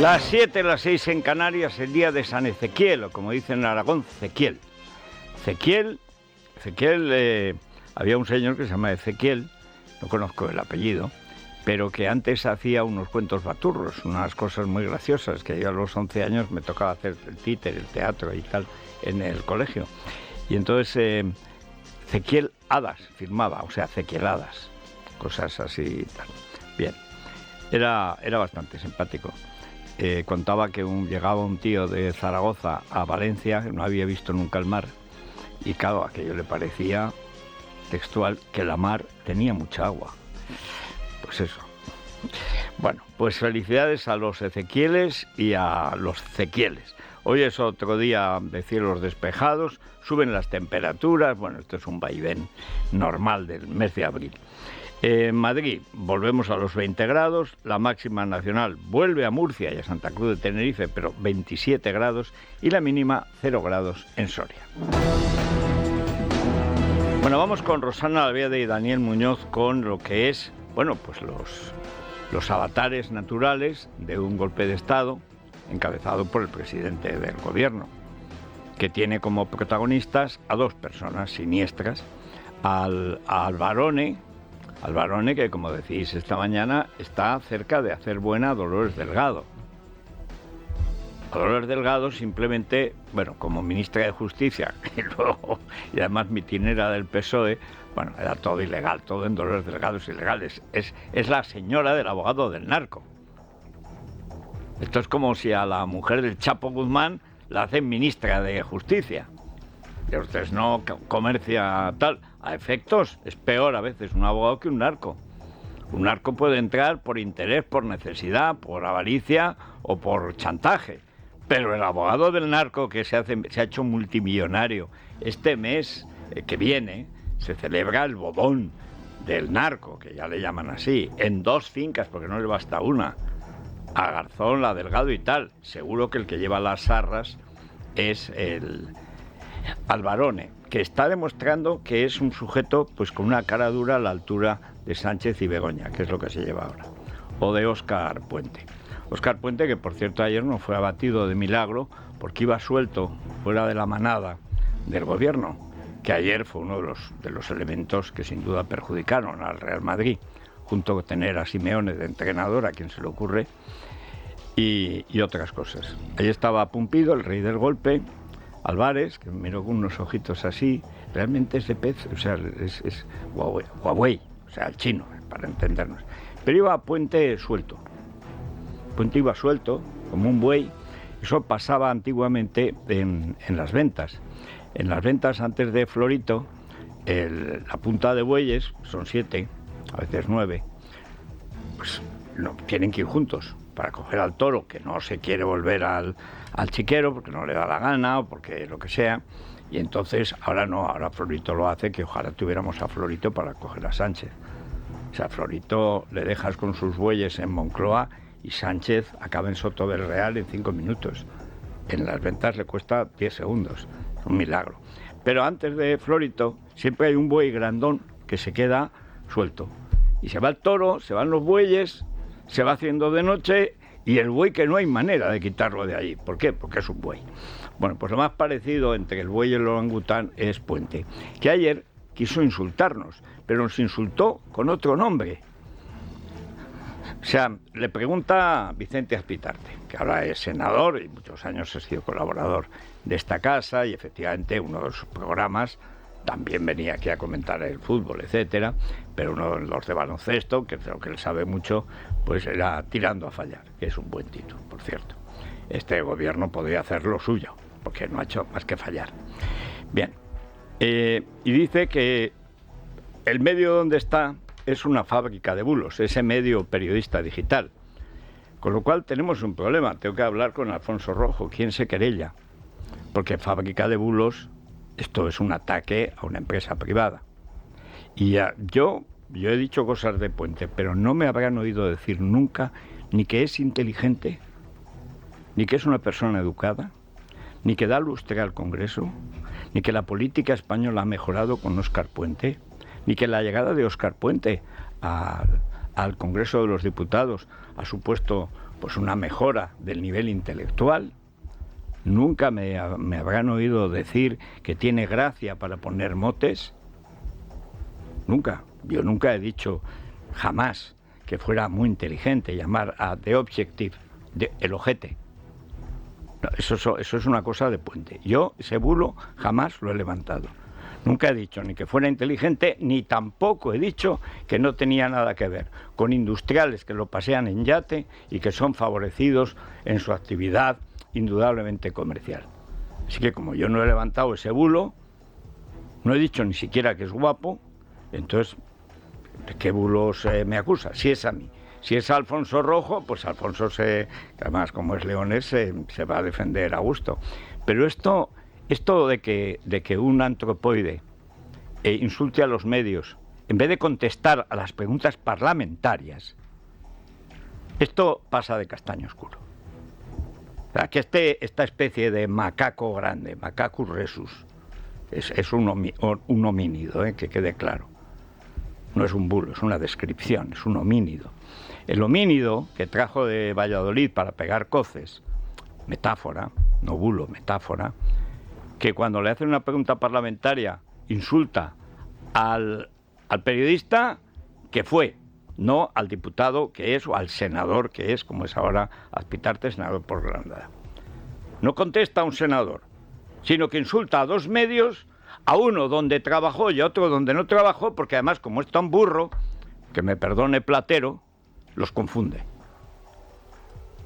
Las 7, las 6 en Canarias, el día de San Ezequiel, o como dicen en Aragón, Cequiel. Ezequiel, había un señor que se llama Ezequiel, no conozco el apellido, pero que antes hacía unos cuentos baturros, unas cosas muy graciosas, que yo a los 11 años me tocaba hacer el títer, el teatro y tal, en el colegio. Y entonces Ezequiel Hadas firmaba, o sea, Ezequieladas, cosas así y tal. Bien, era bastante simpático. Contaba que llegaba un tío de Zaragoza a Valencia, que no había visto nunca el mar, y claro, aquello le parecía textual que la mar tenía mucha agua. Pues eso. Bueno, pues felicidades a los Ezequieles y a los Cequieles. Hoy es otro día de cielos despejados, suben las temperaturas, bueno, esto es un vaivén normal del mes de abril. En Madrid volvemos a los 20 grados, la máxima nacional vuelve a Murcia y a Santa Cruz de Tenerife, pero 27 grados, y la mínima 0 grados en Soria. Bueno, vamos con Rosana Albiade y Daniel Muñoz con lo que es, bueno, pues los avatares naturales de un golpe de Estado encabezado por el presidente del gobierno, que tiene como protagonistas a dos personas siniestras, al Barone, que, como decís esta mañana, está cerca de hacer buena a Dolores Delgado. A Dolores Delgado simplemente, bueno, como ministra de Justicia y además mitinera del PSOE, bueno, era todo ilegal, todo en Dolores Delgado es ilegal. Es la señora del abogado del narco. Esto es como si a la mujer del Chapo Guzmán la hacen ministra de Justicia. Que ustedes no comercia tal. A efectos, es peor a veces un abogado que un narco. Un narco puede entrar por interés, por necesidad, por avaricia o por chantaje. Pero el abogado del narco, que se ha hecho multimillonario, este mes que viene se celebra el bodón del narco, que ya le llaman así, en 2 fincas, porque no le basta una, a Garzón, la Delgado y tal. Seguro que el que lleva las arras es el Albarone, que está demostrando que es un sujeto pues con una cara dura a la altura de Sánchez y Begoña, que es lo que se lleva ahora, o de Óscar Puente. Óscar Puente, que por cierto ayer no fue abatido de milagro porque iba suelto fuera de la manada del gobierno, que ayer fue uno de los elementos que sin duda perjudicaron al Real Madrid, junto con tener a Simeone de entrenador, a quien se le ocurre, y otras cosas. Ahí estaba Pumpido, el rey del golpe, Álvarez, que me miró con unos ojitos así, realmente ese pez, o sea, es Huawei, o sea, el chino, para entendernos. Pero iba Puente suelto. Puente iba suelto, como un buey. Eso pasaba antiguamente en las ventas. En las ventas antes de Florito, la punta de bueyes, son 7, a veces 9, pues no, tienen que ir juntos para coger al toro que no se quiere volver al chiquero porque no le da la gana o porque lo que sea. Y entonces ahora no, ahora Florito lo hace, que ojalá tuviéramos a Florito para coger a Sánchez. O sea, Florito le dejas con sus bueyes en Moncloa y Sánchez acaba en Soto del Real en 5 minutos. En las ventas le cuesta 10 segundos. Es un milagro. Pero antes de Florito siempre hay un buey grandón que se queda suelto. Y se va el toro, se van los bueyes, se va haciendo de noche y el buey que no hay manera de quitarlo de allí. ¿Por qué? Porque es un buey. Bueno, pues lo más parecido entre el buey y el orangután es Puente, que ayer quiso insultarnos, pero nos insultó con otro nombre. O sea, le pregunta Vicente Azpitarte, que ahora es senador y muchos años ha sido colaborador de esta casa y efectivamente uno de sus programas también venía aquí a comentar el fútbol, etcétera, pero uno de los de baloncesto, que creo que él sabe mucho, pues era Tirando a fallar, que es un buen título, por cierto. Este gobierno podría hacer lo suyo, porque no ha hecho más que fallar. Bien, y dice que el medio donde está es una fábrica de bulos, ese medio periodista digital. Con lo cual tenemos un problema, tengo que hablar con Alfonso Rojo, ¿quién se querella? Porque fábrica de bulos, esto es un ataque a una empresa privada. Y yo he dicho cosas de Puente, pero no me habrán oído decir nunca ni que es inteligente, ni que es una persona educada, ni que da lustre al Congreso, ni que la política española ha mejorado con Óscar Puente, ni que la llegada de Óscar Puente al Congreso de los Diputados ha supuesto pues una mejora del nivel intelectual. Nunca me habrán oído decir que tiene gracia para poner motes. Nunca. Yo nunca he dicho jamás que fuera muy inteligente llamar a The Objective el ojete. No, eso es una cosa de Puente. Yo ese bulo jamás lo he levantado. Nunca he dicho ni que fuera inteligente, ni tampoco he dicho que no tenía nada que ver con industriales que lo pasean en yate y que son favorecidos en su actividad indudablemente comercial. Así que como yo no he levantado ese bulo, no he dicho ni siquiera que es guapo, entonces, ¿de qué bulos me acusa? Si es a mí. Si es Alfonso Rojo, pues Alfonso, además como es leonés, se va a defender a gusto. Pero esto de que un antropoide insulte a los medios, en vez de contestar a las preguntas parlamentarias, esto pasa de castaño oscuro. O sea, que esta especie de macaco grande, Macacus rhesus, es un homínido, que quede claro. No es un bulo, es una descripción, es un homínido. El homínido que trajo de Valladolid para pegar coces, metáfora, no bulo, metáfora, que cuando le hacen una pregunta parlamentaria insulta al periodista que fue, no al diputado que es o al senador que es, como es ahora Azpitarte, senador por Granada. No contesta a un senador, sino que insulta a dos medios, a uno donde trabajó y a otro donde no trabajó, porque además, como es tan burro, que me perdone Platero, los confunde.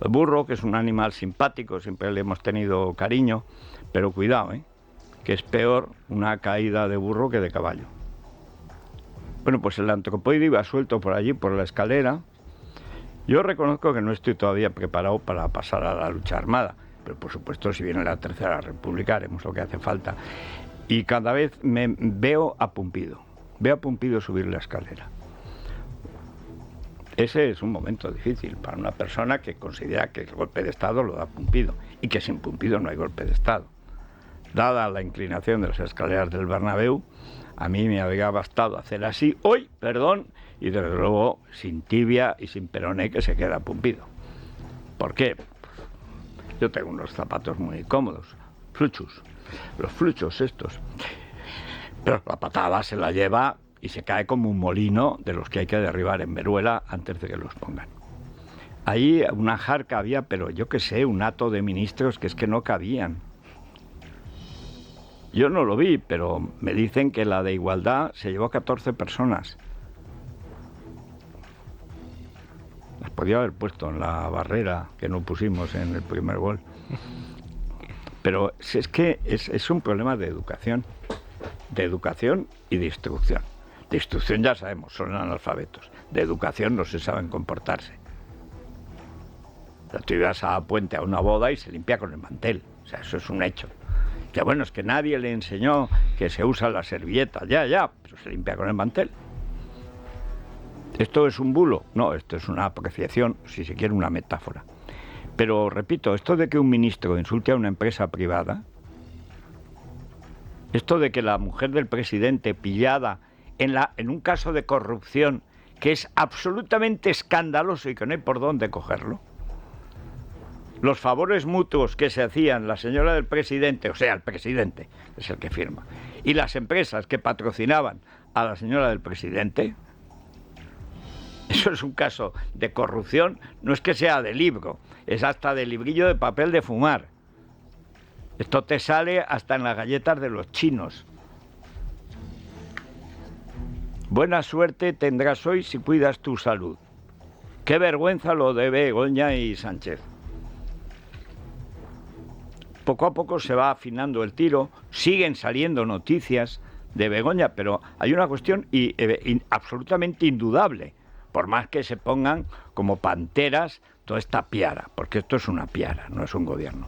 El burro, que es un animal simpático, siempre le hemos tenido cariño, pero cuidado, que es peor una caída de burro que de caballo. Bueno, pues el antropoide iba suelto por allí, por la escalera. Yo reconozco que no estoy todavía preparado para pasar a la lucha armada, pero por supuesto, si viene la Tercera República, haremos lo que hace falta. Y cada vez me veo a Pumpido subir la escalera. Ese es un momento difícil para una persona que considera que el golpe de Estado lo da Pumpido y que sin Pumpido no hay golpe de Estado. Dada la inclinación de las escaleras del Bernabéu, a mí me habría bastado hacer así hoy, y desde luego sin tibia y sin peroné que se queda Pumpido. ¿Por qué? Yo tengo unos zapatos muy cómodos, los fluchos estos. Pero la patada se la lleva y se cae como un molino de los que hay que derribar en Veruela antes de que los pongan. Ahí una jarca había, pero yo qué sé, un hato de ministros que es que no cabían. Yo no lo vi, pero me dicen que la de Igualdad se llevó 14 personas. Las podía haber puesto en la barrera que no pusimos en el primer gol. Pero es que es un problema de educación y de instrucción. De instrucción ya sabemos, son analfabetos. De educación no se saben comportarse. O sea, tú ibas a Puente a una boda y se limpia con el mantel. O sea, eso es un hecho. Que bueno, es que nadie le enseñó que se usa la servilleta. Ya, pero se limpia con el mantel. ¿Esto es un bulo? No, esto es una apreciación, si se quiere, una metáfora. Pero, repito, esto de que un ministro insulte a una empresa privada, esto de que la mujer del presidente pillada en un caso de corrupción que es absolutamente escandaloso y que no hay por dónde cogerlo, los favores mutuos que se hacían la señora del presidente, o sea, el presidente, es el que firma, y las empresas que patrocinaban a la señora del presidente, eso es un caso de corrupción, no es que sea de libro, es hasta de librillo de papel de fumar. Esto te sale hasta en las galletas de los chinos. Buena suerte tendrás hoy si cuidas tu salud. Qué vergüenza lo de Begoña y Sánchez. Poco a poco se va afinando el tiro, siguen saliendo noticias de Begoña, pero hay una cuestión absolutamente indudable, por más que se pongan como panteras toda esta piara, porque esto es una piara, no es un gobierno.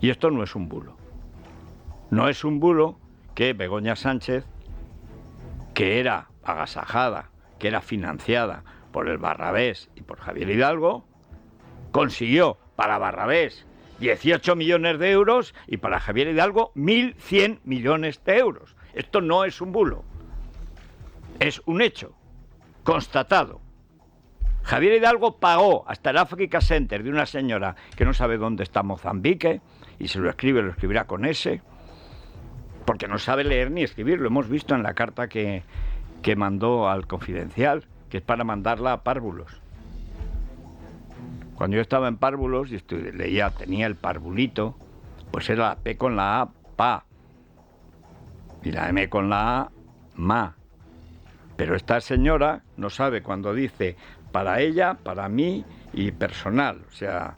Y esto no es un bulo. No es un bulo que Begoña Sánchez, que era agasajada, que era financiada por el Barrabés y por Javier Hidalgo, consiguió para Barrabés 18 millones de euros y para Javier Hidalgo 1.100 millones de euros. Esto no es un bulo, es un hecho constatado. Javier Hidalgo pagó hasta el Africa Center de una señora que no sabe dónde está Mozambique, y si lo escribe, lo escribirá con S, porque no sabe leer ni escribir. Lo hemos visto en la carta que mandó al Confidencial, que es para mandarla a párvulos. Cuando yo estaba en párvulos y tenía el parvulito, pues era la P con la A, pa, y la M con la A, ma. Pero esta señora no sabe cuando dice para ella, para mí y personal. O sea,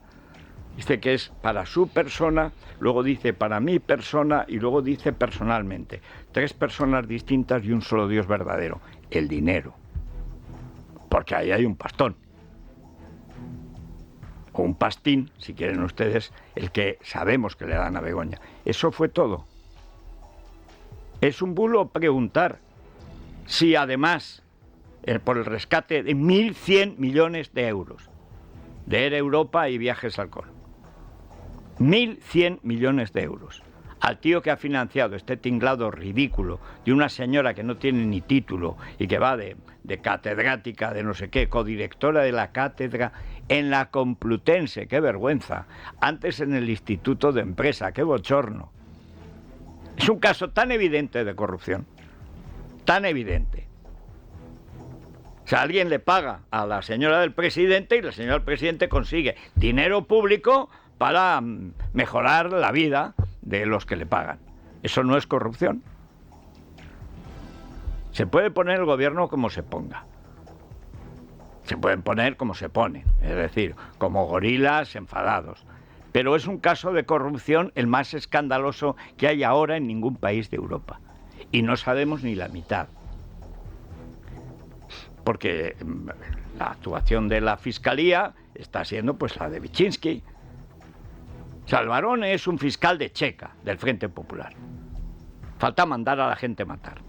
dice que es para su persona, luego dice para mi persona y luego dice personalmente. 3 personas distintas y un solo Dios verdadero, el dinero. Porque ahí hay un pastón. O un pastín, si quieren ustedes, el que sabemos que le dan a Begoña. Eso fue todo. Es un bulo preguntar si además, por el rescate de 1.100 millones de euros de Air Europa y Viajes Alcohol, 1.100 millones de euros, al tío que ha financiado este tinglado ridículo de una señora que no tiene ni título y que va de catedrática de no sé qué, codirectora de la cátedra en la Complutense, qué vergüenza, antes en el Instituto de Empresa, qué bochorno. Es un caso tan evidente de corrupción, tan evidente. O sea, alguien le paga a la señora del presidente y la señora del presidente consigue dinero público para mejorar la vida de los que le pagan. ¿Eso no es corrupción? Se puede poner el gobierno como se ponga. Se pueden poner como se ponen, es decir, como gorilas enfadados. Pero es un caso de corrupción el más escandaloso que hay ahora en ningún país de Europa. Y no sabemos ni la mitad. Porque la actuación de la Fiscalía está siendo pues la de Vichinsky. Alvarone es un fiscal de Checa, del Frente Popular. Falta mandar a la gente matar.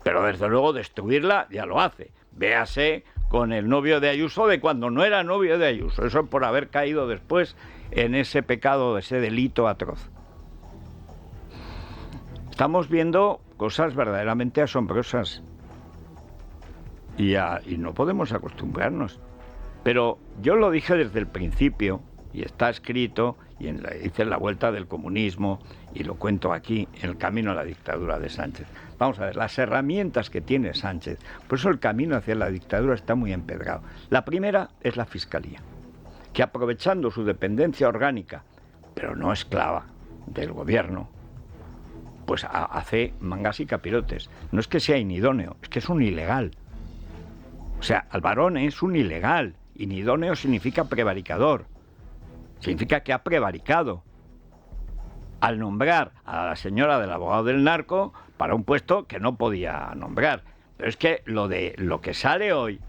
Pero desde luego destruirla ya lo hace. Véase con el novio de Ayuso de cuando no era novio de Ayuso. Eso por haber caído después en ese pecado, ese delito atroz. Estamos viendo cosas verdaderamente asombrosas. Y no podemos acostumbrarnos. Pero yo lo dije desde el principio, y está escrito, y hice la vuelta del comunismo, y lo cuento aquí, en el camino a la dictadura de Sánchez. Vamos a ver, las herramientas que tiene Sánchez, por eso el camino hacia la dictadura está muy empedrado. La primera es la Fiscalía, que aprovechando su dependencia orgánica, pero no esclava del gobierno, pues hace mangas y capirotes. No es que sea inidóneo, es que es un ilegal. O sea, Alvarone es un ilegal. Inidóneo significa prevaricador. Significa que ha prevaricado al nombrar a la señora del abogado del narco para un puesto que no podía nombrar. Pero es que lo que sale hoy,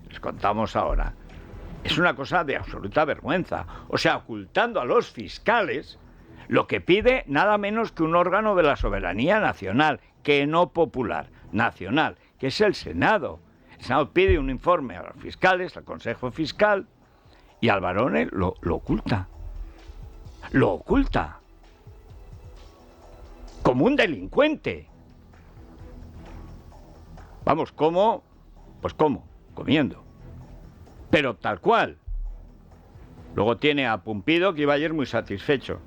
les contamos ahora, es una cosa de absoluta vergüenza. O sea, ocultando a los fiscales lo que pide nada menos que un órgano de la soberanía nacional, que no popular, nacional, que es el Senado. El Senado pide un informe a los fiscales, al Consejo Fiscal, y Alvarone lo oculta. Lo oculta. Como un delincuente. Vamos, ¿cómo? Pues ¿cómo? Comiendo. Pero tal cual. Luego tiene a Pumpido, que iba ayer muy satisfecho.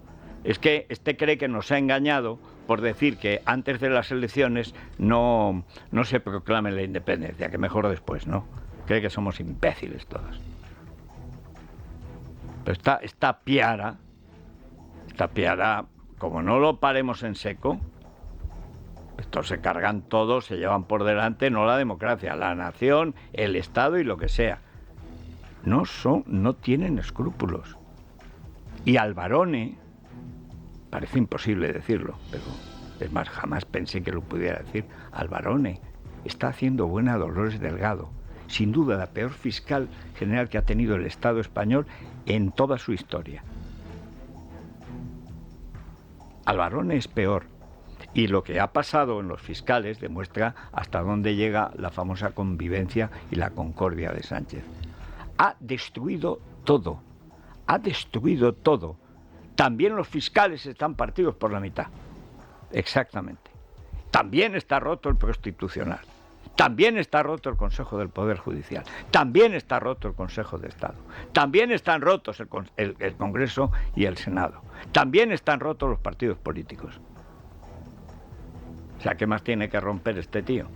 Es que este cree que nos ha engañado por decir que antes de las elecciones no se proclame la independencia, que mejor después, ¿no? Cree que somos imbéciles todos. Pero esta piara, como no lo paremos en seco, estos se cargan todos, se llevan por delante no la democracia, la nación, el Estado y lo que sea. No tienen escrúpulos. Y Alvarone, parece imposible decirlo, pero es más, jamás pensé que lo pudiera decir. Alvarone está haciendo buena a Dolores Delgado, sin duda la peor fiscal general que ha tenido el Estado español en toda su historia. Alvarone es peor. Y lo que ha pasado en los fiscales demuestra hasta dónde llega la famosa convivencia y la concordia de Sánchez. Ha destruido todo. Ha destruido todo. También los fiscales están partidos por la mitad. Exactamente. También está roto el Constitucional. También está roto el Consejo del Poder Judicial, también está roto el Consejo de Estado, también están rotos el Congreso y el Senado, también están rotos los partidos políticos. O sea, ¿qué más tiene que romper este tío?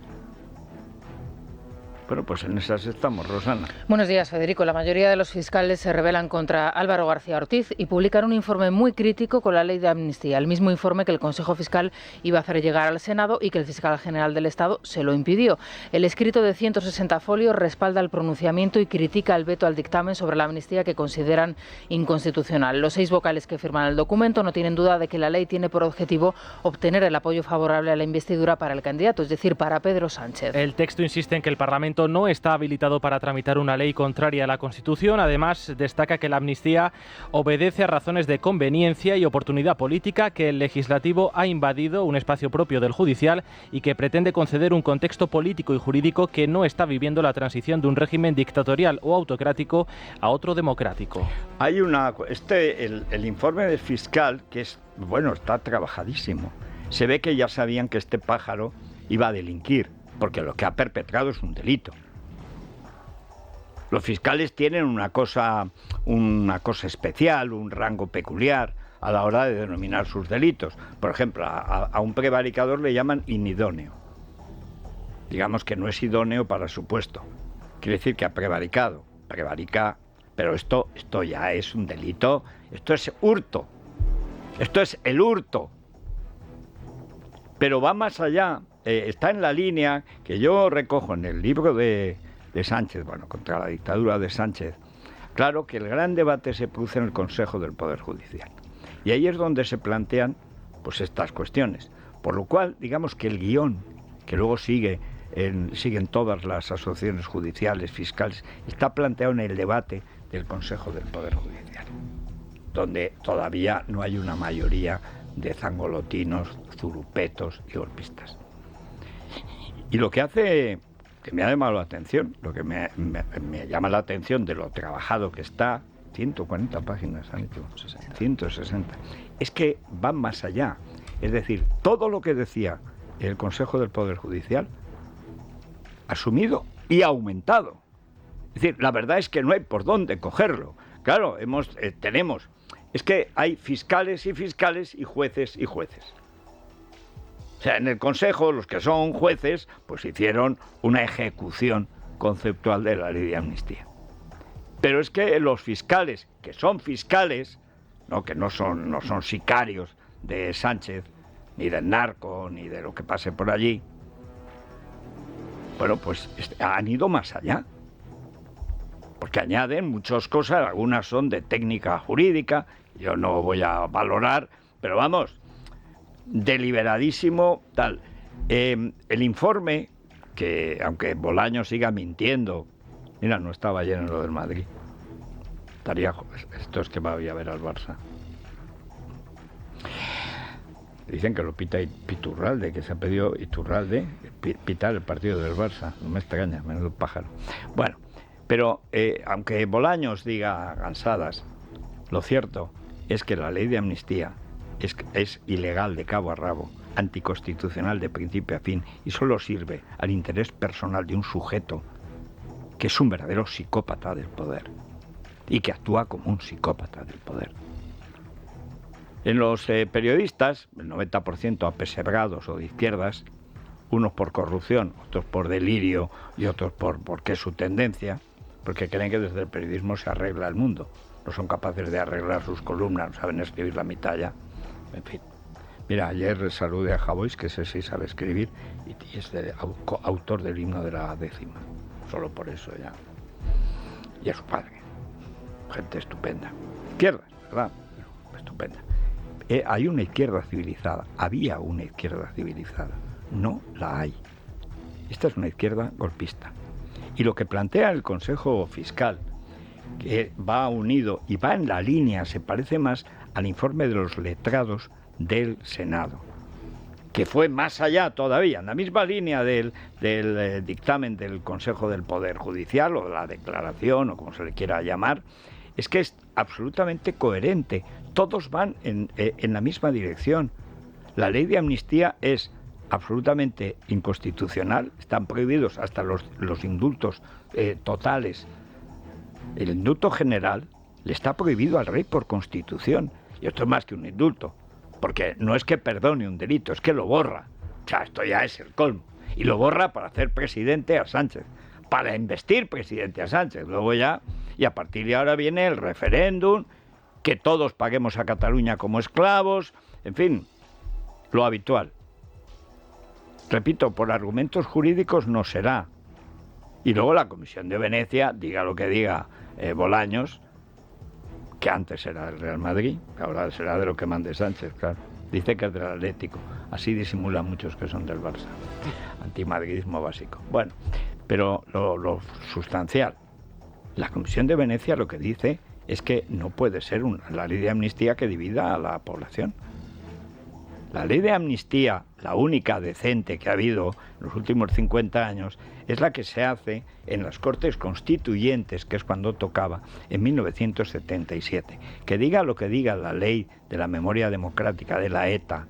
Bueno, pues en esas estamos, Rosana. Buenos días, Federico. La mayoría de los fiscales se rebelan contra Álvaro García Ortiz y publican un informe muy crítico con la ley de amnistía, el mismo informe que el Consejo Fiscal iba a hacer llegar al Senado y que el fiscal general del Estado se lo impidió. El escrito de 160 folios respalda el pronunciamiento y critica el veto al dictamen sobre la amnistía que consideran inconstitucional. Los 6 vocales que firman el documento no tienen duda de que la ley tiene por objetivo obtener el apoyo favorable a la investidura para el candidato, es decir, para Pedro Sánchez. El texto insiste en que el Parlamento no está habilitado para tramitar una ley contraria a la Constitución. Además, destaca que la amnistía obedece a razones de conveniencia y oportunidad política, que el legislativo ha invadido un espacio propio del judicial y que pretende conceder un contexto político y jurídico que no está viviendo la transición de un régimen dictatorial o autocrático a otro democrático. Hay el informe del fiscal, que es, bueno, está trabajadísimo. Se ve que ya sabían que este pájaro iba a delinquir, porque lo que ha perpetrado es un delito. Los fiscales tienen una cosa especial, un rango peculiar a la hora de denominar sus delitos. Por ejemplo, a un prevaricador le llaman inidóneo. Digamos que no es idóneo para su puesto. Quiere decir que ha prevaricado, prevarica, pero esto ya es un delito, esto es hurto. Esto es el hurto. Pero va más allá. Está en la línea que yo recojo en el libro de Sánchez, bueno, contra la dictadura de Sánchez. Claro que el gran debate se produce en el Consejo del Poder Judicial. Y ahí es donde se plantean pues estas cuestiones. Por lo cual, digamos que el guión, que luego siguen todas las asociaciones judiciales, fiscales, está planteado en el debate del Consejo del Poder Judicial, donde todavía no hay una mayoría de zangolotinos, zurupetos y golpistas. Y lo que hace, que me ha llamado la atención, lo que me llama la atención de lo trabajado que está, 140 páginas han hecho, 160, es que van más allá. Es decir, todo lo que decía el Consejo del Poder Judicial, asumido y aumentado. Es decir, la verdad es que no hay por dónde cogerlo. Claro, es que hay fiscales y fiscales y jueces y jueces. O sea, en el Consejo, los que son jueces, pues hicieron una ejecución conceptual de la ley de amnistía. Pero es que los fiscales, que son fiscales, que no son sicarios de Sánchez, ni del narco, ni de lo que pase por allí, bueno, pues han ido más allá. Porque añaden muchas cosas, algunas son de técnica jurídica, yo no voy a valorar, pero vamos, deliberadísimo, tal. El informe, que aunque Bolaños siga mintiendo, mira, no estaba ayer en lo del Madrid, esto es que va a ver al Barça. Dicen que lo pita Iturralde, que se ha pedido Iturralde pitar el partido del Barça, no me extraña, menudo pájaro. Bueno, pero aunque Bolaños diga gansadas, lo cierto es que la ley de amnistía es ilegal de cabo a rabo, anticonstitucional de principio a fin, y solo sirve al interés personal de un sujeto que es un verdadero psicópata del poder y que actúa como un psicópata del poder. En los periodistas, el 90% apesebrados o de izquierdas, unos por corrupción, otros por delirio y otros porque es su tendencia, porque creen que desde el periodismo se arregla el mundo. No son capaces de arreglar sus columnas, no saben escribir la mitad ya. En fin. Mira, ayer saludé a Javois, que ese sí sabe escribir, y es autor del himno de la 10ª. Solo por eso ya. Y a su padre. Gente estupenda. Izquierda, ¿verdad? Pero estupenda. Hay una izquierda civilizada. Había una izquierda civilizada. No la hay. Esta es una izquierda golpista. Y lo que plantea el Consejo Fiscal, que va unido y va en la línea, se parece más al informe de los letrados del Senado, que fue más allá todavía, en la misma línea del dictamen del Consejo del Poder Judicial, o de la declaración, o como se le quiera llamar. Es que es absolutamente coherente. Todos van en la misma dirección. La ley de amnistía es absolutamente inconstitucional. Están prohibidos hasta los indultos totales. El indulto general le está prohibido al rey por Constitución. Y esto es más que un indulto, porque no es que perdone un delito, es que lo borra. O sea, esto ya es el colmo. Y lo borra para hacer presidente a Sánchez, para investir presidente a Sánchez. Luego ya, y a partir de ahora viene el referéndum, que todos paguemos a Cataluña como esclavos, en fin, lo habitual. Repito, por argumentos jurídicos no será. Y luego la Comisión de Venecia, diga lo que diga Bolaños, que antes era del Real Madrid, que ahora será de lo que mande Sánchez, claro. Dice que es del Atlético. Así disimulan muchos que son del Barça. Antimadridismo básico. Bueno, pero lo sustancial. La Comisión de Venecia lo que dice es que no puede ser la ley de amnistía que divida a la población. La ley de amnistía, la única decente que ha habido en los últimos 50 años, es la que se hace en las Cortes Constituyentes, que es cuando tocaba, en 1977. Que diga lo que diga la ley de la memoria democrática de la ETA,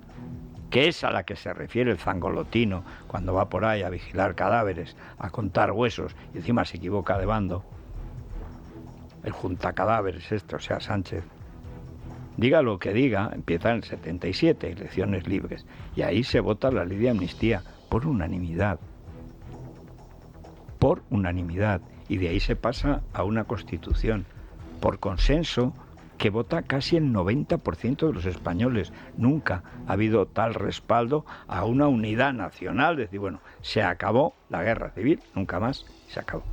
que es a la que se refiere el zangolotino cuando va por ahí a vigilar cadáveres, a contar huesos, y encima se equivoca de bando. El juntacadáveres o sea, Sánchez. Diga lo que diga, empieza en el 77, elecciones libres, y ahí se vota la ley de amnistía por unanimidad. Por unanimidad. Y de ahí se pasa a una constitución por consenso que vota casi el 90% de los españoles. Nunca ha habido tal respaldo a una unidad nacional. Decir, bueno, se acabó la guerra civil, nunca más, se acabó.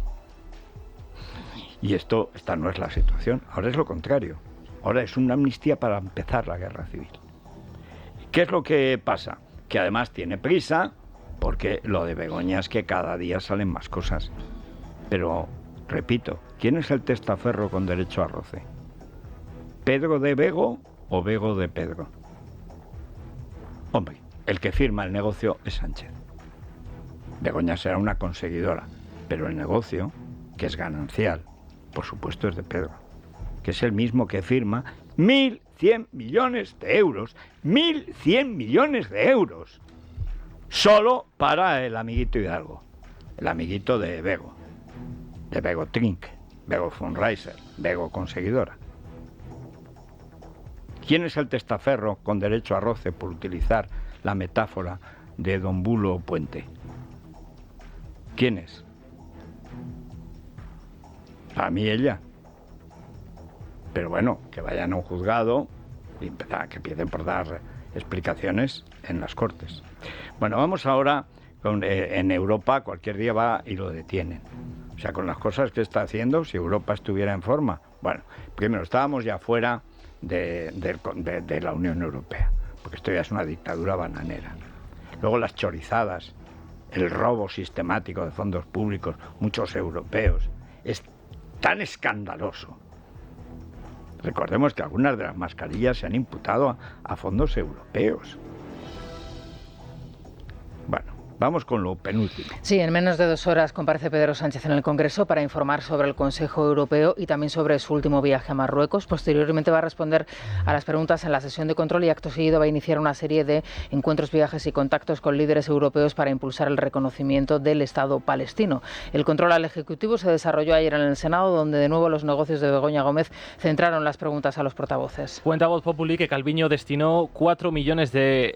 Y esta no es la situación, ahora es lo contrario. Ahora es una amnistía para empezar la guerra civil. ¿Qué es lo que pasa? Que además tiene prisa, porque lo de Begoña es que cada día salen más cosas. Pero, repito, ¿quién es el testaferro con derecho a roce? ¿Pedro de Bego o Bego de Pedro? Hombre, el que firma el negocio es Sánchez. Begoña será una conseguidora, pero el negocio, que es ganancial, por supuesto es de Pedro, que es el mismo que firma 1.100 millones de euros. 1.100 millones de euros. Solo para el amiguito Hidalgo. El amiguito de Bego Trink, Bego Fundraiser, Bego Conseguidora. ¿Quién es el testaferro con derecho a roce, por utilizar la metáfora de Don Bulo Puente? ¿Quién es? A mí ella. Pero bueno, que vayan a un juzgado y que empiecen por dar explicaciones en las Cortes. Bueno, vamos ahora, en Europa cualquier día va y lo detienen. O sea, con las cosas que está haciendo, si Europa estuviera en forma. Bueno, primero, estábamos ya fuera de la Unión Europea, porque esto ya es una dictadura bananera. Luego las chorizadas, el robo sistemático de fondos públicos, muchos europeos. Es tan escandaloso. Recordemos que algunas de las mascarillas se han imputado a fondos europeos. Bueno, vamos con lo penúltimo. Sí, en menos de 2 horas comparece Pedro Sánchez en el Congreso para informar sobre el Consejo Europeo y también sobre su último viaje a Marruecos. Posteriormente va a responder a las preguntas en la sesión de control y acto seguido va a iniciar una serie de encuentros, viajes y contactos con líderes europeos para impulsar el reconocimiento del Estado palestino. El control al Ejecutivo se desarrolló ayer en el Senado, donde de nuevo los negocios de Begoña Gómez centraron las preguntas a los portavoces. Cuenta Voz Populi que Calviño destinó 4 millones de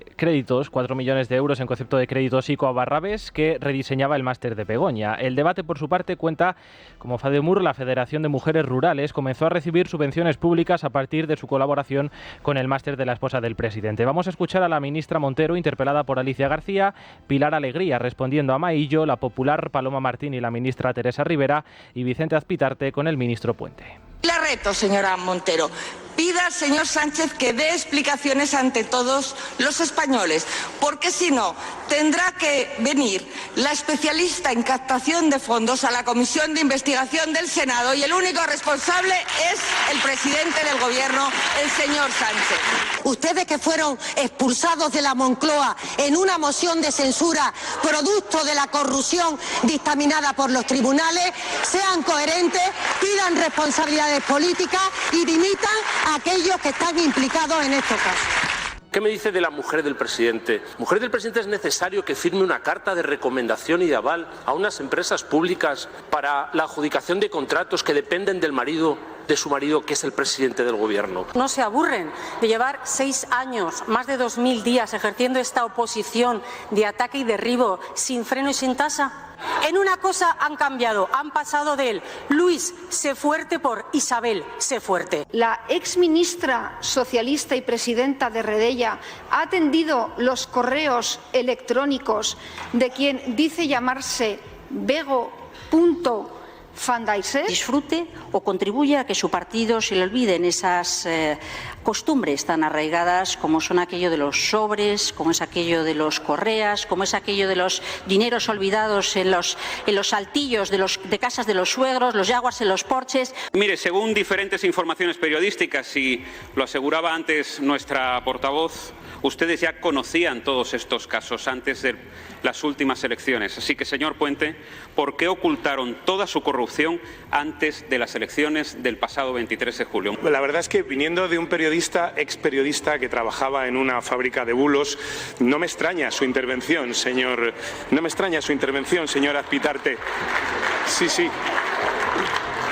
euros en concepto de créditos ICO a Barrabés, que rediseñaba el máster de Begoña. El debate, por su parte, cuenta como FADEMUR, la Federación de Mujeres Rurales, comenzó a recibir subvenciones públicas a partir de su colaboración con el máster de la esposa del presidente. Vamos a escuchar a la ministra Montero, interpelada por Alicia García, Pilar Alegría respondiendo a Maillo, la popular Paloma Martín y la ministra Teresa Rivera, y Vicente Azpitarte con el ministro Puente. La reto, señora Montero. Pida al señor Sánchez que dé explicaciones ante todos los españoles, porque si no, tendrá que venir la especialista en captación de fondos a la Comisión de Investigación del Senado y el único responsable es el presidente del Gobierno, el señor Sánchez. Ustedes que fueron expulsados de la Moncloa en una moción de censura producto de la corrupción dictaminada por los tribunales, sean coherentes, pidan responsabilidades políticas y dimitan a aquellos que están implicados en estos casos. ¿Qué me dice de la mujer del presidente? ¿Mujer del presidente es necesario que firme una carta de recomendación y de aval a unas empresas públicas para la adjudicación de contratos que dependen del marido, de su marido, que es el presidente del gobierno? ¿No se aburren de llevar 6 años, más de 2000 días ejerciendo esta oposición de ataque y derribo sin freno y sin tasa? En una cosa han cambiado, han pasado del Luis sé fuerte por Isabel sé fuerte. La exministra socialista y presidenta de Redella ha atendido los correos electrónicos de quien dice llamarse Bego.Fandaiser. Disfrute o contribuya a que su partido se le olviden esas costumbres tan arraigadas como son aquello de los sobres, como es aquello de los correas, como es aquello de los dineros olvidados en los altillos de casas de los suegros, los yaguas en los porches. Mire, según diferentes informaciones periodísticas, y lo aseguraba antes nuestra portavoz, ustedes ya conocían todos estos casos antes de las últimas elecciones. Así que, señor Puente, ¿por qué ocultaron toda su corrupción antes de las elecciones del pasado 23 de julio? La verdad es que, viniendo de un ex periodista que trabajaba en una fábrica de bulos, no me extraña su intervención, señor Azpitarte. Sí.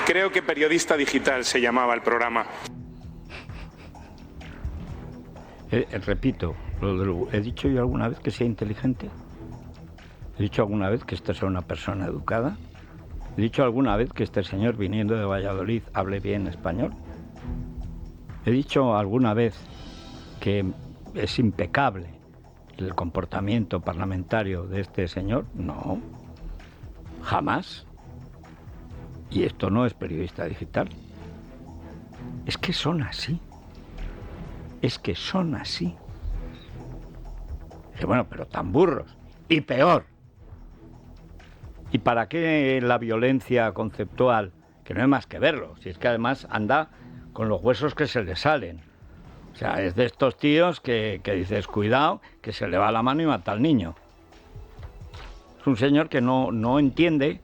Creo que Periodista Digital se llamaba el programa. Repito, ¿he dicho yo alguna vez que sea inteligente? ¿He dicho alguna vez que esta sea una persona educada? ¿He dicho alguna vez que este señor, viniendo de Valladolid, hable bien español? ¿He dicho alguna vez que es impecable el comportamiento parlamentario de este señor? No, jamás. Y esto no es Periodista Digital. Es que son así. Dice, bueno, pero tan burros. Y peor. ¿Y para qué la violencia conceptual? Que no hay más que verlo. Si es que además anda con los huesos que se le salen. O sea, es de estos tíos que dices, cuidado, que se le va la mano y mata al niño. Es un señor que no entiende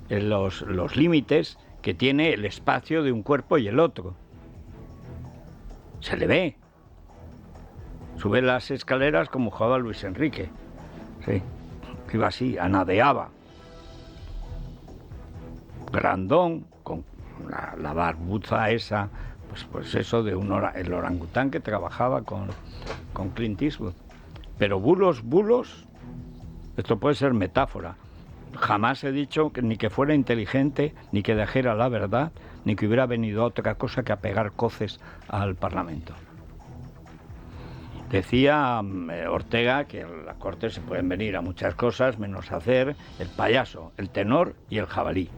los límites que tiene el espacio de un cuerpo y el otro. Se le ve. Sube las escaleras como jugaba Luis Enrique. Sí, iba así, anadeaba. Grandón, con la barbuza esa, pues eso de el orangután que trabajaba con Clint Eastwood. Pero bulos, esto puede ser metáfora. Jamás he dicho ni que fuera inteligente, ni que dijera la verdad, ni que hubiera venido a otra cosa que a pegar coces al Parlamento. Decía Ortega que en la Corte se pueden venir a muchas cosas, menos a hacer el payaso, el tenor y el jabalí.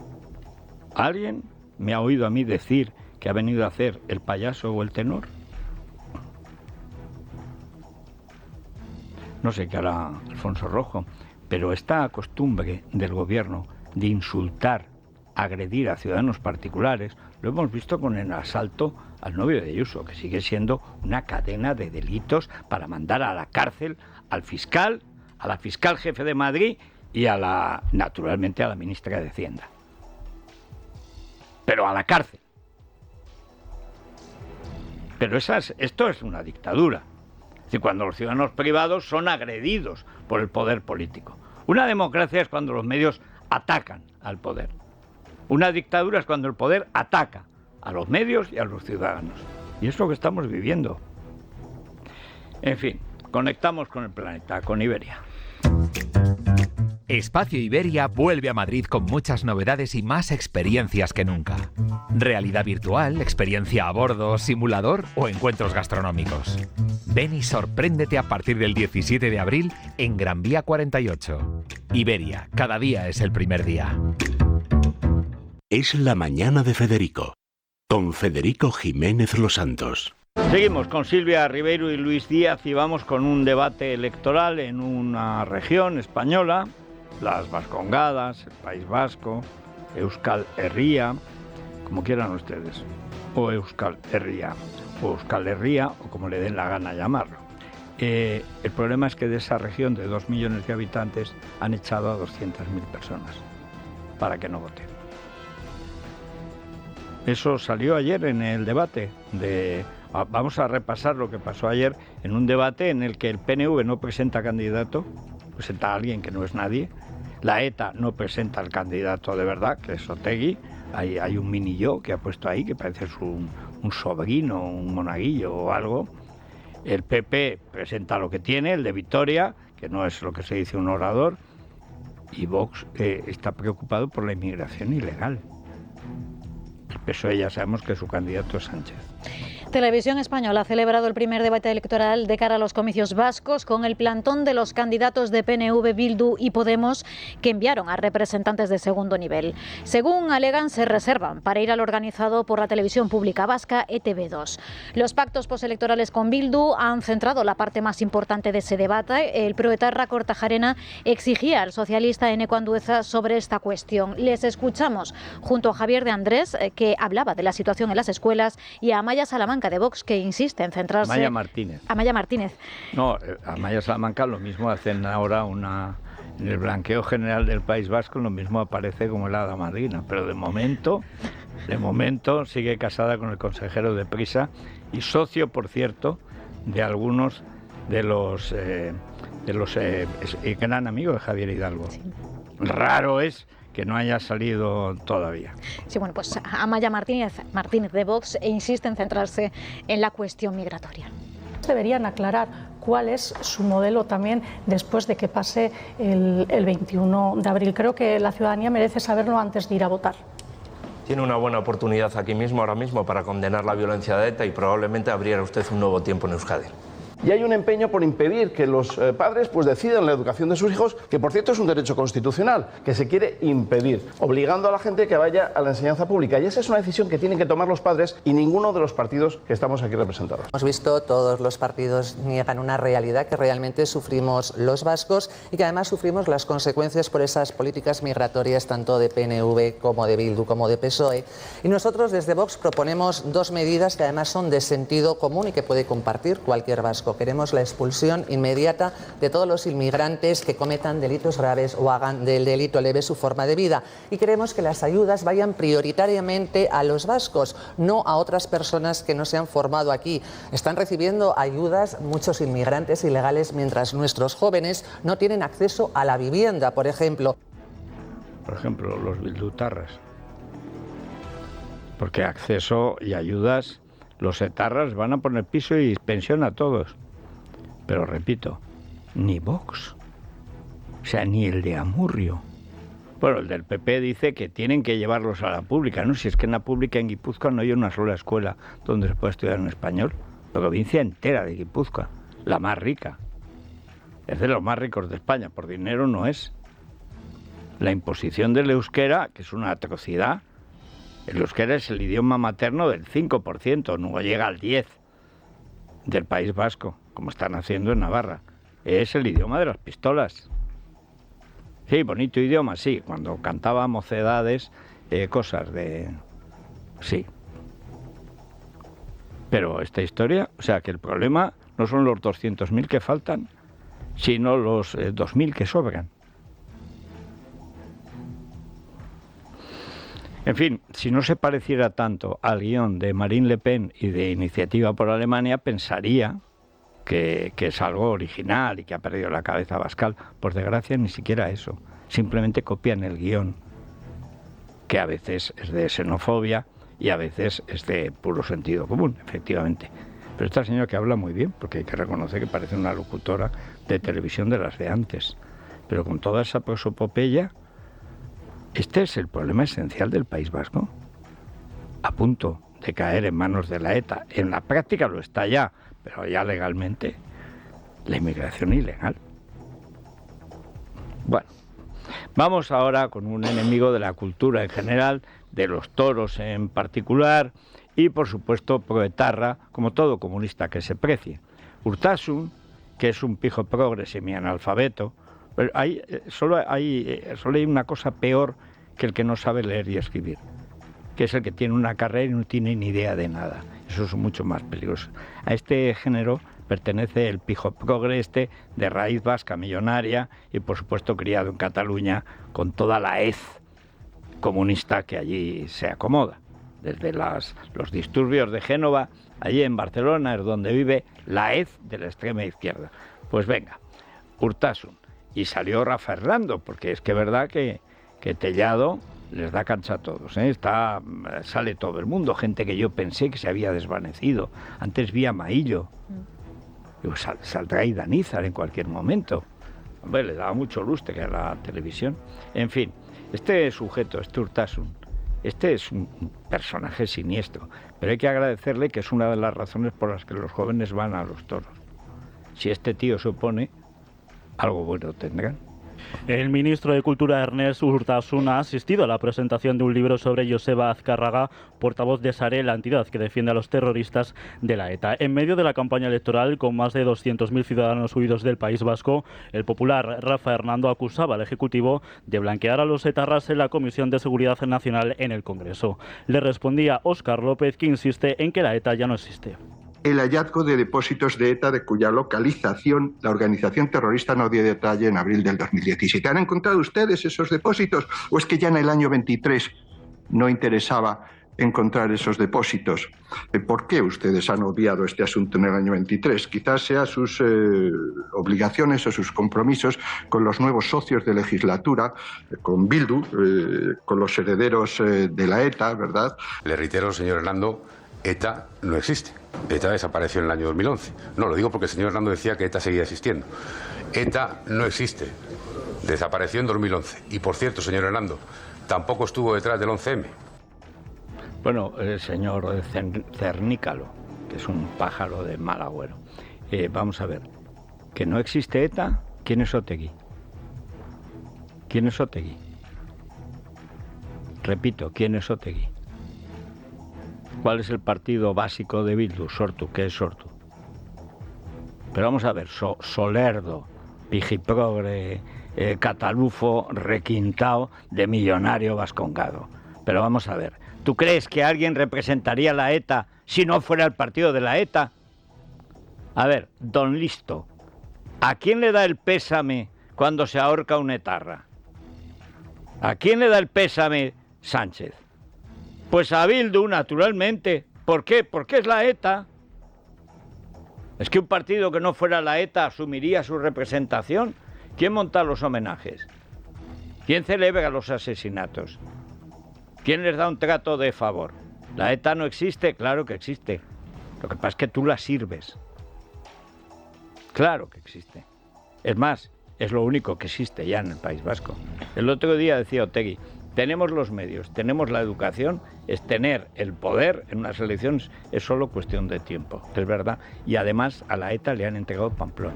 ¿Alguien me ha oído a mí decir que ha venido a hacer el payaso o el tenor? No sé qué hará Alfonso Rojo, pero esta costumbre del gobierno de insultar, agredir a ciudadanos particulares, lo hemos visto con el asalto al novio de Ayuso, que sigue siendo una cadena de delitos para mandar a la cárcel al fiscal, a la fiscal jefe de Madrid y naturalmente a la ministra de Hacienda. Pero a la cárcel. Pero esto es una dictadura. Es decir, cuando los ciudadanos privados son agredidos por el poder político. Una democracia es cuando los medios atacan al poder. Una dictadura es cuando el poder ataca a los medios y a los ciudadanos. Y es lo que estamos viviendo. En fin, conectamos con el planeta, con Iberia. Espacio Iberia vuelve a Madrid con muchas novedades y más experiencias que nunca. Realidad virtual, experiencia a bordo, simulador o encuentros gastronómicos. Ven y sorpréndete a partir del 17 de abril en Gran Vía 48. Iberia, cada día es el primer día. Es la mañana de Federico, con Federico Jiménez Los Santos. Seguimos con Silvia Ribeiro y Luis Díaz y vamos con un debate electoral en una región española, las Vascongadas, el País Vasco, Euskal Herria, como quieran ustedes, o Euskal Herria, o como le den la gana llamarlo. El problema es que de esa región de 2 millones de habitantes han echado a 200.000 personas para que no voten. Eso salió ayer en el debate de Vamos a repasar lo que pasó ayer en un debate en el que el PNV no presenta candidato, presenta a alguien que no es nadie. La ETA no presenta al candidato de verdad, que es Otegi. Hay un mini yo que ha puesto ahí, que parece un sobrino, un monaguillo o algo. El PP presenta lo que tiene, el de Vitoria, que no es lo que se dice un orador. Y Vox está preocupado por la inmigración ilegal. El PSOE ya sabemos que su candidato es Sánchez. Televisión Española ha celebrado el primer debate electoral de cara a los comicios vascos con el plantón de los candidatos de PNV, Bildu y Podemos que enviaron a representantes de segundo nivel. Según alegan, se reservan para ir al organizado por la televisión pública vasca ETV2. Los pactos postelectorales con Bildu han centrado la parte más importante de ese debate. El proetarra Kortajarena exigía al socialista Eneko Andueza sobre esta cuestión. Les escuchamos junto a Javier de Andrés, que hablaba de la situación en las escuelas, y a Amaya Salamanca de Vox, que insiste en centrarse... Amaya Martínez. Amaya Martínez. No, Amaya Salamanca lo mismo hacen ahora en el blanqueo general del País Vasco, lo mismo aparece como el hada madrina, pero de momento sigue casada con el consejero de Prisa y socio, por cierto, de algunos de los gran amigos de Javier Hidalgo. Sí. Raro es que no haya salido todavía. Sí, bueno, pues Amaya Martínez de Vox insiste en centrarse en la cuestión migratoria. Deberían aclarar cuál es su modelo también después de que pase el 21 de abril. Creo que la ciudadanía merece saberlo antes de ir a votar. Tiene una buena oportunidad aquí mismo, ahora mismo, para condenar la violencia de ETA y probablemente abriera usted un nuevo tiempo en Euskadi. Y hay un empeño por impedir que los padres decidan la educación de sus hijos, que por cierto es un derecho constitucional, que se quiere impedir, obligando a la gente que vaya a la enseñanza pública. Y esa es una decisión que tienen que tomar los padres y ninguno de los partidos que estamos aquí representados. Hemos visto todos los partidos niegan una realidad que realmente sufrimos los vascos y que además sufrimos las consecuencias por esas políticas migratorias tanto de PNV como de Bildu como de PSOE. Y nosotros desde Vox proponemos dos medidas que además son de sentido común y que puede compartir cualquier vasco. Queremos la expulsión inmediata de todos los inmigrantes que cometan delitos graves o hagan del delito leve su forma de vida. Y queremos que las ayudas vayan prioritariamente a los vascos, no a otras personas que no se han formado aquí. Están recibiendo ayudas muchos inmigrantes ilegales mientras nuestros jóvenes no tienen acceso a la vivienda, por ejemplo. Por ejemplo, los bildutarras. Porque acceso y ayudas, los etarras van a poner piso y pensión a todos. Pero repito, ni Vox, o sea, ni el de Amurrio. Bueno, el del PP dice que tienen que llevarlos a la pública, ¿no? Si es que en la pública en Guipúzcoa no hay una sola escuela donde se pueda estudiar en español. La provincia entera de Guipúzcoa, la más rica. Es de los más ricos de España, por dinero no es. La imposición del euskera, que es una atrocidad. El euskera es el idioma materno del 5%, no llega al 10% del País Vasco, como están haciendo en Navarra. Es el idioma de las pistolas. Sí, bonito idioma, sí. Cuando cantaba Mocedades, cosas de... Sí. Pero esta historia, o sea, que el problema no son los 200.000 que faltan, sino los 2.000 que sobran. En fin, si no se pareciera tanto al guión de Marine Le Pen y de Iniciativa por Alemania, pensaría que es algo original y que ha perdido la cabeza Abascal. Por desgracia, ni siquiera eso. Simplemente copian el guión, que a veces es de xenofobia y a veces es de puro sentido común, efectivamente. Pero esta señora que habla muy bien, porque hay que reconocer que parece una locutora de televisión de las de antes. Pero con toda esa prosopopeya, este es el problema esencial del País Vasco, a punto de caer en manos de la ETA. En la práctica lo está ya, pero ya legalmente, la inmigración ilegal. Bueno, vamos ahora con un enemigo de la cultura en general, de los toros en particular, y por supuesto proetarra, como todo comunista que se precie. Urtasun, que es un pijo progre semianalfabeto. Pero solo hay una cosa peor que el que no sabe leer y escribir, que es el que tiene una carrera y no tiene ni idea de nada. Eso es mucho más peligroso. A este género pertenece el pijo progre de raíz vasca millonaria y por supuesto criado en Cataluña con toda la hez comunista que allí se acomoda. desde los disturbios de Génova, allí en Barcelona es donde vive la hez de la extrema izquierda. Pues venga, Urtasun. Y salió Rafa Hernando, porque es que es verdad que Tellado les da cancha a todos, ¿eh? Sale todo el mundo, gente que yo pensé que se había desvanecido. Antes vi a Maillo. Saldrá Idanízar en cualquier momento. Hombre, le daba mucho lustre a la televisión. En fin, este sujeto, este Urtasun, este es un personaje siniestro, pero hay que agradecerle que es una de las razones por las que los jóvenes van a los toros. Si este tío se opone, algo bueno tendrán. El ministro de Cultura, Ernest Urtasun, ha asistido a la presentación de un libro sobre Joseba Azcárraga, portavoz de Sare, la entidad que defiende a los terroristas de la ETA. En medio de la campaña electoral, con más de 200.000 ciudadanos huidos del País Vasco, el popular Rafa Hernando acusaba al Ejecutivo de blanquear a los etarras en la Comisión de Seguridad Nacional en el Congreso. Le respondía Óscar López, que insiste en que la ETA ya no existe. El hallazgo de depósitos de ETA de cuya localización la organización terrorista no dio detalle en abril del 2017. ¿Han encontrado ustedes esos depósitos? ¿O es que ya en el año 23 no interesaba encontrar esos depósitos? ¿Por qué ustedes han obviado este asunto en el año 23? Quizás sea sus obligaciones o sus compromisos con los nuevos socios de legislatura, con Bildu, con los herederos de la ETA, ¿verdad? Le reitero, señor Hernando, ETA no existe. ETA desapareció en el año 2011. No, lo digo porque el señor Hernando decía que ETA seguía existiendo. ETA no existe. Desapareció en 2011. Y por cierto, señor Hernando, tampoco estuvo detrás del 11M. Bueno, el señor Cernícalo, que es un pájaro de mal agüero. Vamos a ver. ¿Que no existe ETA? ¿Quién es Otegi? ¿Quién es Otegi? Repito, ¿quién es Otegi? ¿Cuál es el partido básico de Bildu? Sortu. ¿Qué es Sortu? Pero vamos a ver, Solerdo, pijiprogre, catalufo, requintao, de millonario vascongado. Pero vamos a ver, ¿tú crees que alguien representaría la ETA si no fuera el partido de la ETA? A ver, don Listo, ¿a quién le da el pésame cuando se ahorca un etarra? ¿A quién le da el pésame Sánchez? Pues a Bildu, naturalmente. ¿Por qué? Porque es la ETA. ¿Es que un partido que no fuera la ETA asumiría su representación? ¿Quién monta los homenajes? ¿Quién celebra los asesinatos? ¿Quién les da un trato de favor? ¿La ETA no existe? Claro que existe. Lo que pasa es que tú la sirves. Claro que existe. Es más, es lo único que existe ya en el País Vasco. El otro día decía Otegi, tenemos los medios, tenemos la educación, es tener el poder en unas elecciones, es solo cuestión de tiempo, es verdad. Y además a la ETA le han entregado Pamplona.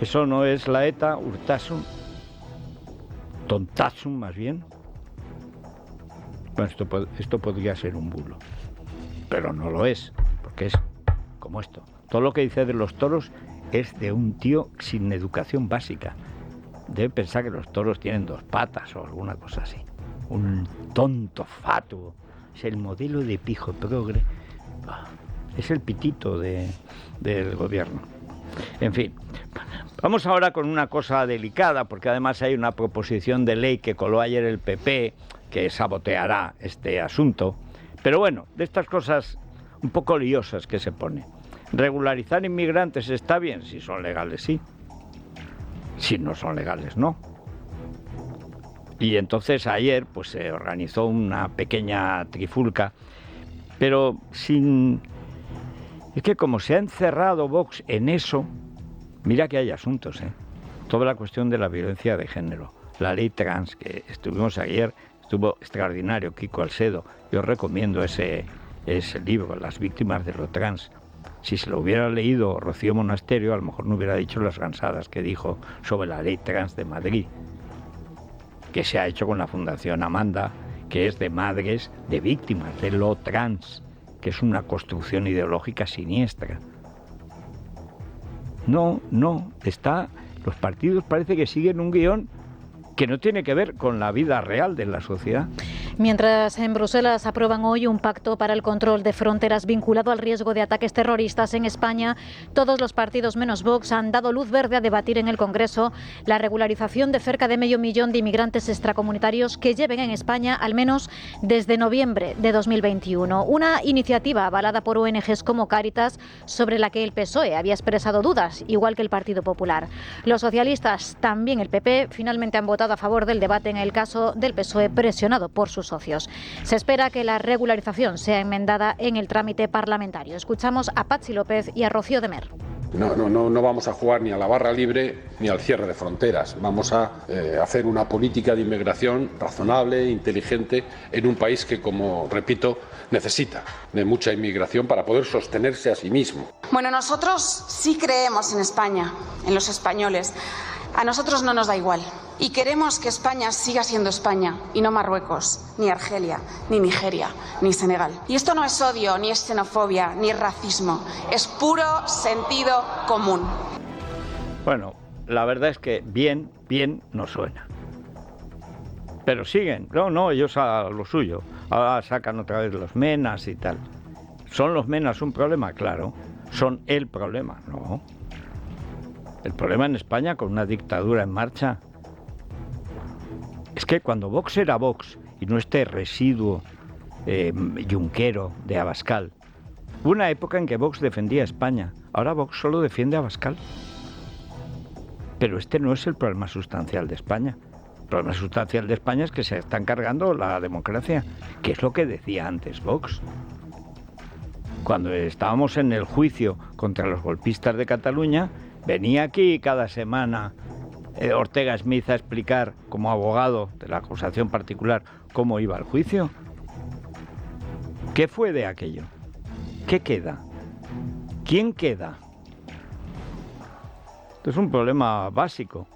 ¿Eso no es la ETA, Urtasun? Tontasun, más bien. Bueno, esto podría ser un bulo, pero no lo es, porque es como esto. Todo lo que dice de los toros es de un tío sin educación básica. Debe pensar que los toros tienen dos patas o alguna cosa así. Un tonto fatuo. Es el modelo de pijo progre. Es el pitito del gobierno. En fin, vamos ahora con una cosa delicada, porque además hay una proposición de ley que coló ayer el PP que saboteará este asunto. Pero bueno, de estas cosas un poco liosas que se pone. Regularizar inmigrantes está bien, si son legales, sí. Si no son legales, no. Y entonces ayer pues se organizó una pequeña trifulca, pero sin... Es que como se ha encerrado Vox en eso, mira que hay asuntos, ¿eh? Toda la cuestión de la violencia de género, la ley trans, que estuvimos ayer, estuvo extraordinario Kiko Alcedo. Yo recomiendo ese libro, Las víctimas de lo trans. Si se lo hubiera leído Rocío Monasterio, a lo mejor no hubiera dicho las gansadas que dijo sobre la ley trans de Madrid, que se ha hecho con la Fundación Amanda, que es de madres de víctimas de lo trans, que es una construcción ideológica siniestra. No, los partidos parece que siguen un guión que no tiene que ver con la vida real de la sociedad. Mientras en Bruselas aprueban hoy un pacto para el control de fronteras vinculado al riesgo de ataques terroristas en España, todos los partidos menos Vox han dado luz verde a debatir en el Congreso la regularización de cerca de 500.000 de inmigrantes extracomunitarios que lleven en España al menos desde noviembre de 2021. Una iniciativa avalada por ONGs como Cáritas, sobre la que el PSOE había expresado dudas, igual que el Partido Popular. Los socialistas, también el PP, finalmente han votado a favor del debate en el caso del PSOE, presionado por sus socios. Se espera que la regularización sea enmendada en el trámite parlamentario. Escuchamos a Patxi López y a Rocío de Mer. No vamos a jugar ni a la barra libre ni al cierre de fronteras. Vamos a hacer una política de inmigración razonable, inteligente, en un país que, como repito, necesita de mucha inmigración para poder sostenerse a sí mismo. Bueno, nosotros sí creemos en España, en los españoles. A nosotros no nos da igual. Y queremos que España siga siendo España y no Marruecos, ni Argelia, ni Nigeria, ni Senegal. Y esto no es odio, ni es xenofobia, ni es racismo. Es puro sentido común. Bueno, la verdad es que bien no suena. Pero siguen. No, ellos a lo suyo. Ahora sacan otra vez los menas y tal. ¿Son los menas un problema? Claro. ¿Son el problema? No. El problema en España, con una dictadura en marcha, es que cuando Vox era Vox y no este residuo yunquero de Abascal, hubo una época en que Vox defendía a España. Ahora Vox solo defiende a Abascal. Pero este no es el problema sustancial de España. El problema sustancial de España es que se están cargando la democracia, que es lo que decía antes Vox. Cuando estábamos en el juicio contra los golpistas de Cataluña, venía aquí cada semana Ortega Smith a explicar, como abogado de la acusación particular, cómo iba el juicio. ¿Qué fue de aquello? ¿Qué queda? ¿Quién queda? Esto es un problema básico.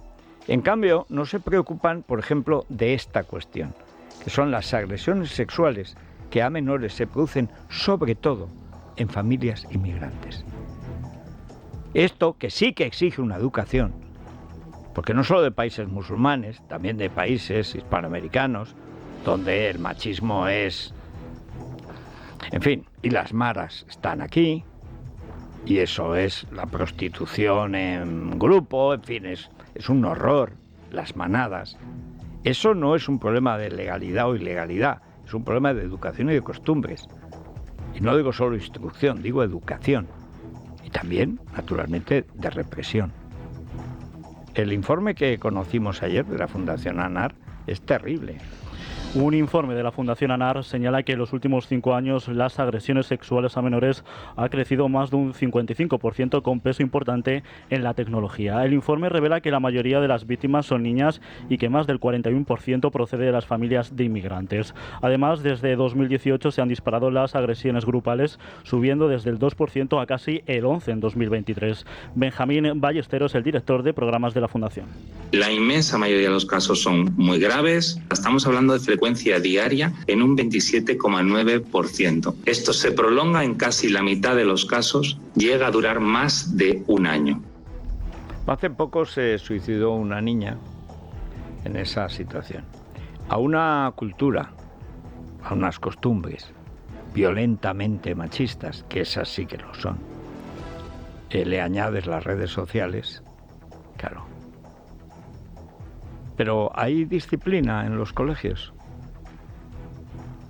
En cambio, no se preocupan, por ejemplo, de esta cuestión, que son las agresiones sexuales que a menores se producen sobre todo en familias inmigrantes. Esto, que sí que exige una educación, porque no solo de países musulmanes, también de países hispanoamericanos, donde el machismo es... En fin, y las maras están aquí, y eso es la prostitución en grupo, en fin, es un horror, las manadas. Eso no es un problema de legalidad o ilegalidad, es un problema de educación y de costumbres. Y no digo solo instrucción, digo educación. Y también, naturalmente, de represión. El informe que conocimos ayer de la Fundación ANAR es terrible. Un informe de la Fundación ANAR señala que en los últimos 5 años las agresiones sexuales a menores ha crecido más de un 55%, con peso importante en la tecnología. El informe revela que la mayoría de las víctimas son niñas y que más del 41% procede de las familias de inmigrantes. Además, desde 2018 se han disparado las agresiones grupales, subiendo desde el 2% a casi el 11% en 2023. Benjamín Ballesteros, el director de programas de la Fundación. La inmensa mayoría de los casos son muy graves. Estamos hablando de frecuencia diaria en un 27,9%. Esto se prolonga en casi la mitad de los casos, llega a durar más de un año. Hace poco se suicidó una niña en esa situación. A una cultura, a unas costumbres violentamente machistas, que esas sí que lo son, le añades las redes sociales, claro. Pero hay disciplina en los colegios.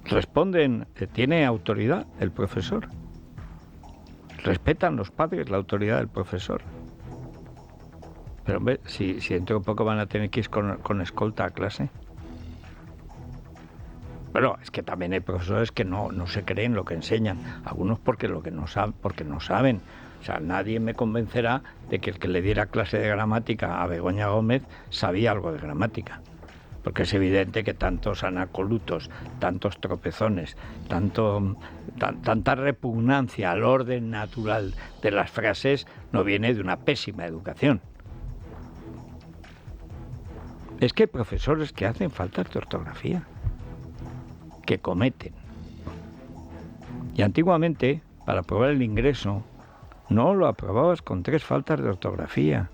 Responden, tiene autoridad el profesor. Respetan los padres la autoridad del profesor. Pero hombre, si dentro de poco van a tener que ir con escolta a clase. Bueno, es que también hay profesores que no se creen lo que enseñan. Algunos porque no saben. O sea, nadie me convencerá de que el que le diera clase de gramática a Begoña Gómez sabía algo de gramática. Porque es evidente que tantos anacolutos, tantos tropezones, tanta repugnancia al orden natural de las frases no viene de una pésima educación. Es que hay profesores que hacen faltas de ortografía, que cometen. Y antiguamente, para aprobar el ingreso, no lo aprobabas con 3 faltas de ortografía.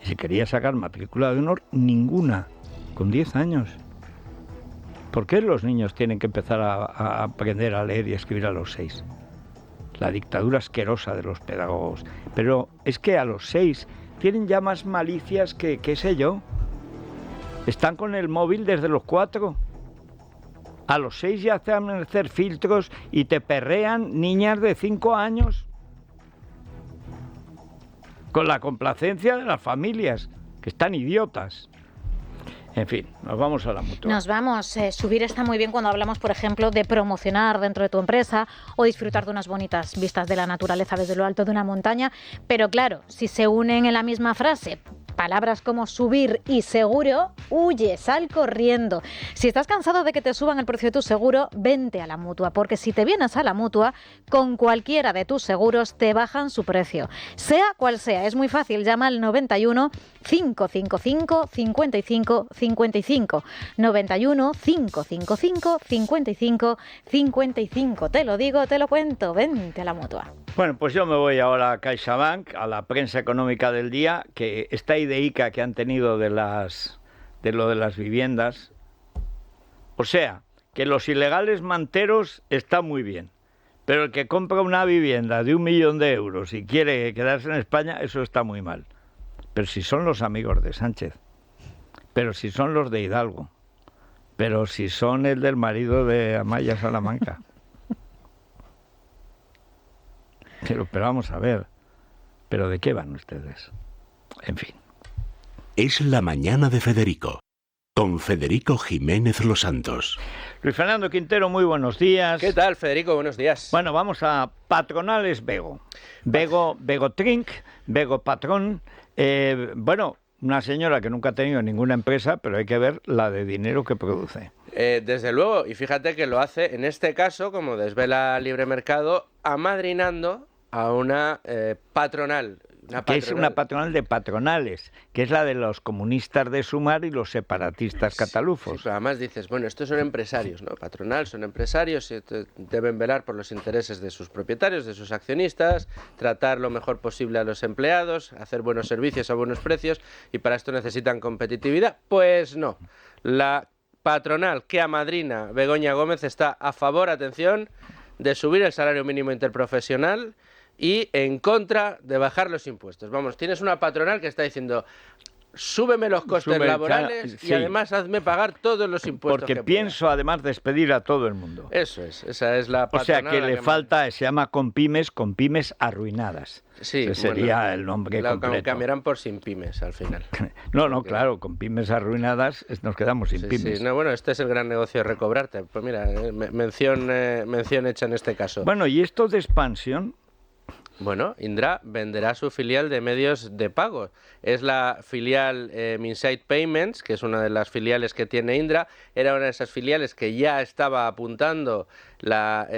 Y si querías sacar matrícula de honor, ninguna, con 10 años. ¿Por qué los niños tienen que empezar a aprender a leer y a escribir a los 6? La dictadura asquerosa de los pedagogos. Pero es que a los 6 tienen ya más malicias que, qué sé yo. Están con el móvil desde los 4. A los 6 ya saben hacer filtros y te perrean niñas de 5 años. Con la complacencia de las familias, que están idiotas. En fin, nos vamos a la Mutua. Nos vamos. Subir está muy bien cuando hablamos, por ejemplo, de promocionar dentro de tu empresa o disfrutar de unas bonitas vistas de la naturaleza desde lo alto de una montaña. Pero claro, si se unen en la misma frase palabras como subir y seguro, huye, sal corriendo. Si estás cansado de que te suban el precio de tu seguro, vente a la Mutua, porque si te vienes a la Mutua, con cualquiera de tus seguros te bajan su precio. Sea cual sea, es muy fácil, llama al 91 555 55 55. 91 555 55 55. Te lo digo, te lo cuento, vente a la Mutua. Bueno, pues yo me voy ahora a CaixaBank, a la prensa económica del día, que esta ideica que han tenido de lo de las viviendas. O sea, que los ilegales manteros está muy bien, pero el que compra una vivienda de 1 millón de euros y quiere quedarse en España, eso está muy mal. Pero si son los amigos de Sánchez, pero si son los de Hidalgo, pero si son el del marido de Amaya Salamanca. Pero vamos a ver, ¿pero de qué van ustedes? En fin. Es la mañana de Federico, con Federico Jiménez Los Santos. Luis Fernando Quintero, muy buenos días. ¿Qué tal, Federico? Buenos días. Bueno, vamos a Patronales Bego. Bego Trink, Bego Patrón. Bueno, una señora que nunca ha tenido ninguna empresa, pero hay que ver la de dinero que produce. Desde luego, y fíjate que lo hace, en este caso, como desvela Libre Mercado, amadrinando a una patronal. Que es una patronal de patronales, que es la de los comunistas de Sumar y los separatistas catalufos. Sí, pero además dices, bueno, estos son empresarios, ¿no? Patronal, son empresarios, y deben velar por los intereses de sus propietarios, de sus accionistas, tratar lo mejor posible a los empleados, hacer buenos servicios a buenos precios, y para esto necesitan competitividad. Pues no, la patronal que amadrina Begoña Gómez está a favor, atención, de subir el salario mínimo interprofesional y en contra de bajar los impuestos. Vamos, tienes una patronal que está diciendo, súbeme los costes laborales y además hazme pagar todos los impuestos. Porque pienso además despedir a todo el mundo. Eso es, esa es la patronal. O sea que le falta, se llama Compymes arruinadas. Sí, ese sería el nombre completo. Cambiarán por sin pymes al final. No, claro, con pymes arruinadas nos quedamos sin pymes. Sí. No, bueno, este es el gran negocio de recobrarte. Pues mira, mención hecha en este caso. Bueno, y esto de expansión. Bueno, Indra venderá su filial de medios de pago. Es la filial Minsait Payments, que es una de las filiales que tiene Indra. Era una de esas filiales que ya estaba apuntando la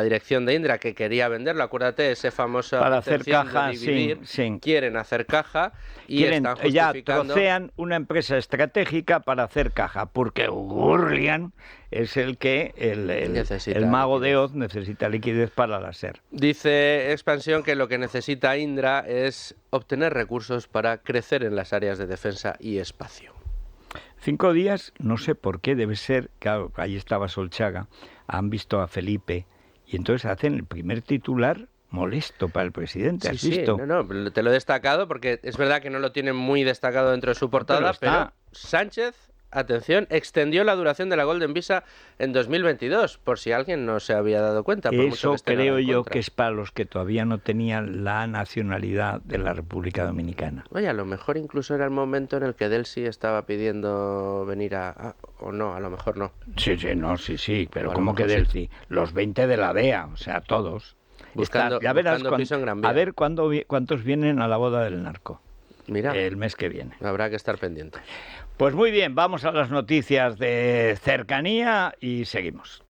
dirección de Indra, que quería venderlo. Acuérdate, ese famoso para hacer caja, dividir, sí. Quieren hacer caja y están justificando... Ya trocean una empresa estratégica para hacer caja, porque Gurlian es el que el mago de Oz necesita liquidez para la SER. Dice Expansión que lo que necesita Indra es obtener recursos para crecer en las áreas de defensa y espacio. 5 días, no sé por qué, debe ser, claro, ahí estaba Solchaga, han visto a Felipe y entonces hacen el primer titular molesto para el presidente. ¿Has visto? No, te lo he destacado porque es verdad que no lo tienen muy destacado dentro de su portada, pero Sánchez, atención, extendió la duración de la Golden Visa en 2022, por si alguien no se había dado cuenta. Por mucho que creo yo que es para los que todavía no tenían la nacionalidad de la República Dominicana. Oye, a lo mejor incluso era el momento en el que Delcy estaba pidiendo venir o no, a lo mejor no. Sí, pero ¿cómo que Delcy? Los 20 de la DEA, o sea, todos. Buscando piso en Gran Vía. A ver cuántos vienen a la boda del narco. Mira, el mes que viene. Habrá que estar pendiente. Pues muy bien, vamos a las noticias de cercanía y seguimos.